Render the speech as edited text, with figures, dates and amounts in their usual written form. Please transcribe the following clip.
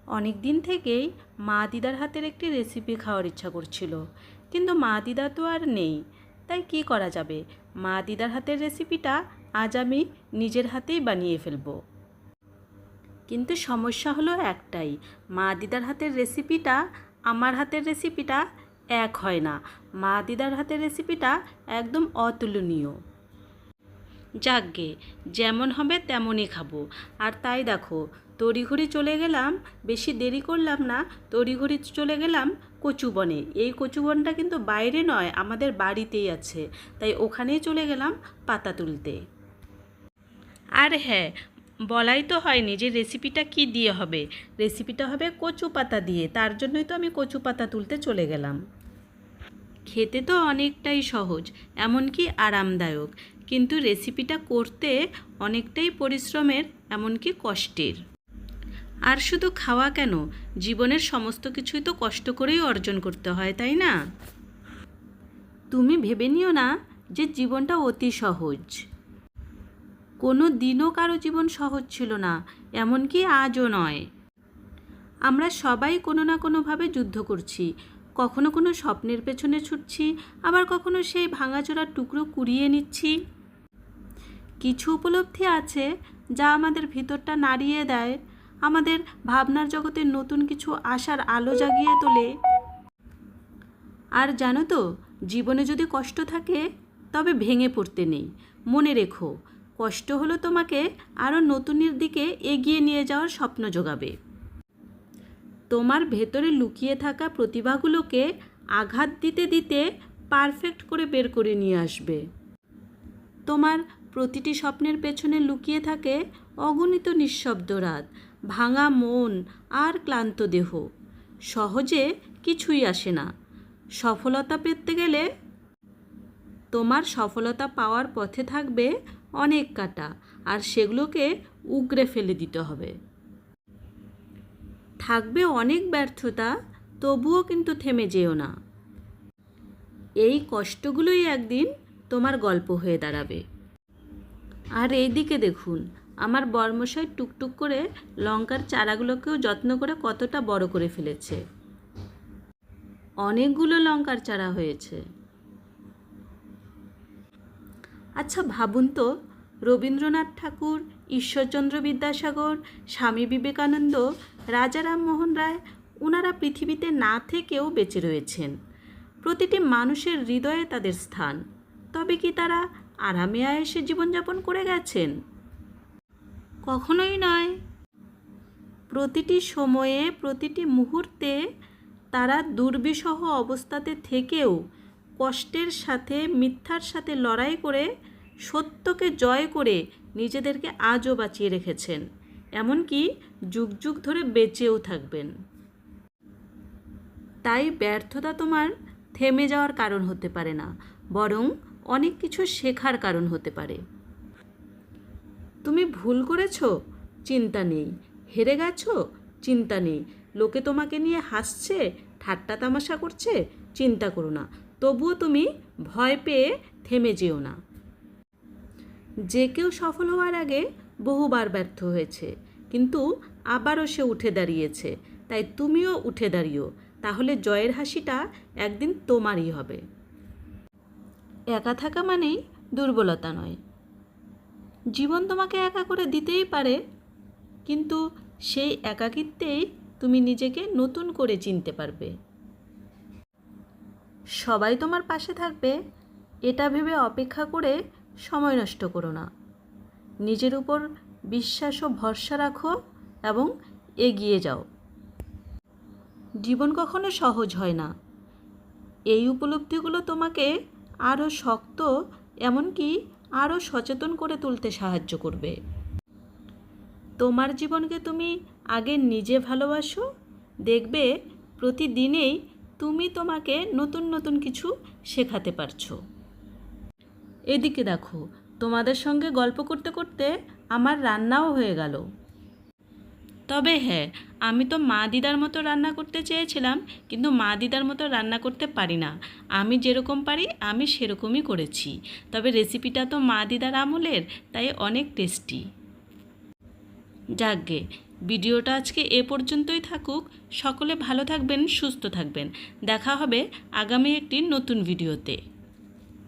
অনেক দিন থেকেই মা দিদার হাতের একটি রেসিপি খাওয়ার ইচ্ছা করছিল, কিন্তু মা দিদা তো আর নেই। তাই কি করা যাবে, মা দিদার হাতের রেসিপিটা আজ আমি নিজের হাতেই বানিয়ে ফেলবো। কিন্তু সমস্যা হলো একটাই, মা দিদার হাতের রেসিপিটা আমার হাতের রেসিপিটা এক হয় না। মা দিদার হাতের রেসিপিটা একদম অতুলনীয়। যাকগে, যেমন হবে তেমনই খাবো। আর তাই দেখো, তড়িঘড়ি চলে গেলাম, বেশি দেরি করলাম না, তড়িঘড়ি চলে গেলাম কচুবনে। এই কচুবনটা কিন্তু বাইরে নয়, আমাদের বাড়িতেই আছে, তাই ওখানেই চলে গেলাম পাতা তুলতে। আর হ্যাঁ, বলাই তো হয়নি যে রেসিপিটা কি দিয়ে হবে। রেসিপিটা হবে কচু পাতা দিয়ে, তার জন্যই তো আমি কচু পাতা তুলতে চলে গেলাম। খেতে তো অনেকটাই সহজ, এমনকি আরামদায়ক, কিন্তু রেসিপিটা করতে অনেকটাই পরিশ্রমের, এমনকি কষ্টের। আর শুধু খাওয়া কেন, জীবনের সমস্ত কিছুই তো কষ্ট করেই অর্জন করতে হয়, তাই না? তুমি ভেবে নিও না যে জীবনটা অতি সহজ। কোনো দিনও কারো জীবন সহজ ছিল না, এমনকি আজও নয়। আমরা সবাই কোনো না কোনোভাবে যুদ্ধ করছি, কখনো কোনো স্বপ্নের পেছনে ছুটছি, আবার কখনো সেই ভাঙাচোরা টুকরো কুড়িয়ে নিচ্ছি। কিছু উপলব্ধি আছে যা আমাদের ভিতরটা নাড়িয়ে দেয়, আমাদের ভাবনার জগতে নতুন কিছু আশার আলো জাগিয়ে তোলে। আর জানো তো, জীবনে যদি কষ্ট থাকে তবে ভেঙে পড়তে নেই। মনে রেখো, কষ্ট হলো তোমাকে আরও নতুনের দিকে এগিয়ে নিয়ে যাওয়ার স্বপ্ন জোগাবে। তোমার ভেতরে লুকিয়ে থাকা প্রতিভাগুলোকে আঘাত দিতে দিতে পারফেক্ট করে বের করে নিয়ে আসবে। তোমার প্রতিটি স্বপ্নের পেছনে লুকিয়ে থাকে অগণিত নিঃশব্দ রাত, ভাঙা মন আর ক্লান্ত দেহ। সহজে কিছুই আসে না। সফলতা পেতে গেলে তোমার সফলতা পাওয়ার পথে থাকবে অনেক কাঁটা, আর সেগুলোকে উগরে ফেলে দিতে হবে। থাকবে অনেক ব্যর্থতা, তবুও কিন্তু থেমে যেও না। এই কষ্টগুলোই একদিন তোমার গল্প হয়ে দাঁড়াবে। আর এইদিকে দেখুন, আমার বরমশাই টুকটুক করে লঙ্কার চারাগুলোকেও যত্ন করে কতটা বড় করে ফেলেছে। অনেকগুলো লঙ্কার চারা হয়েছে। আচ্ছা ভাবুন তো, রবীন্দ্রনাথ ঠাকুর, ঈশ্বরচন্দ্র বিদ্যাসাগর, স্বামী বিবেকানন্দ, রাজা রামমোহন রায়, ওনারা পৃথিবীতে না থেকেও বেঁচে রয়েছেন। প্রতিটি মানুষের হৃদয়ে তাদের স্থান। তবে কি তারা আরামে আয়েসে জীবনযাপন করে গেছেন? কখনোই নয়। প্রতিটি সময়ে, প্রতিটি মুহূর্তে তারা দুর্বিষহ অবস্থাতে থেকেও কষ্টের সাথে, মিথ্যার সাথে লড়াই করে, সত্যকে জয় করে নিজেদেরকে আজও বাঁচিয়ে রেখেছেন, এমনকি যুগ যুগ ধরে বেঁচেও থাকবেন। তাই ব্যর্থতা তোমার থেমে যাওয়ার কারণ হতে পারে না, বরং অনেক কিছু শেখার কারণ হতে পারে। তুমি ভুল করেছো, চিন্তা নেই। হেরে গেছো, চিন্তা নেই। লোকে তোমাকে নিয়ে হাসছে, ঠাট্টা তামাশা করছে, চিন্তা করো না। তবুও তুমি ভয় পেয়ে থেমে যেও না। যে কেউ সফল হওয়ার আগে বহুবার ব্যর্থ হয়েছে, কিন্তু আবারও সে উঠে দাঁড়িয়েছে। তাই তুমিও উঠে দাঁড়িও, তাহলে জয়ের হাসিটা একদিন তোমারই হবে। একা থাকা মানেই দুর্বলতা নয়। জীবন তোমাকে একা করে দিতেই পারে, কিন্তু সেই একাকিত্বেই তুমি নিজেকে নতুন করে চিনতে পারবে। সবাই তোমার পাশে থাকবে এটা ভেবে অপেক্ষা করে সময় নষ্ট করো না। নিজের উপর বিশ্বাস ও ভরসা রাখো এবং এগিয়ে যাও। জীবন কখনো সহজ হয় না। এই উপলব্ধিগুলো তোমাকে আরও শক্ত, এমনকি আরও সচেতন করে তুলতে সাহায্য করবে। তোমার জীবনকে তুমি আগে নিজে ভালোবাসো, দেখবে প্রতিদিনেই তুমি তোমাকে নতুন নতুন কিছু শেখাতে পারছো। এদিকে দেখো, তোমাদের সঙ্গে গল্প করতে করতে আমার রান্নাও হয়ে গেল। তবে হ্যাঁ, আমি তো মা দিদার মতো রান্না করতে চেয়েছিলাম, কিন্তু মা দিদার মতো রান্না করতে পারি না। আমি যেরকম পারি আমি সেরকমই করেছি। তবে রেসিপিটা তো মা দিদার আমলের, তাই অনেক টেস্টি। যাকগে, ভিডিওটা আজকে এ পর্যন্তই থাকুক। সকলে ভালো থাকবেন, সুস্থ থাকবেন। দেখা হবে আগামী একটি নতুন ভিডিওতে।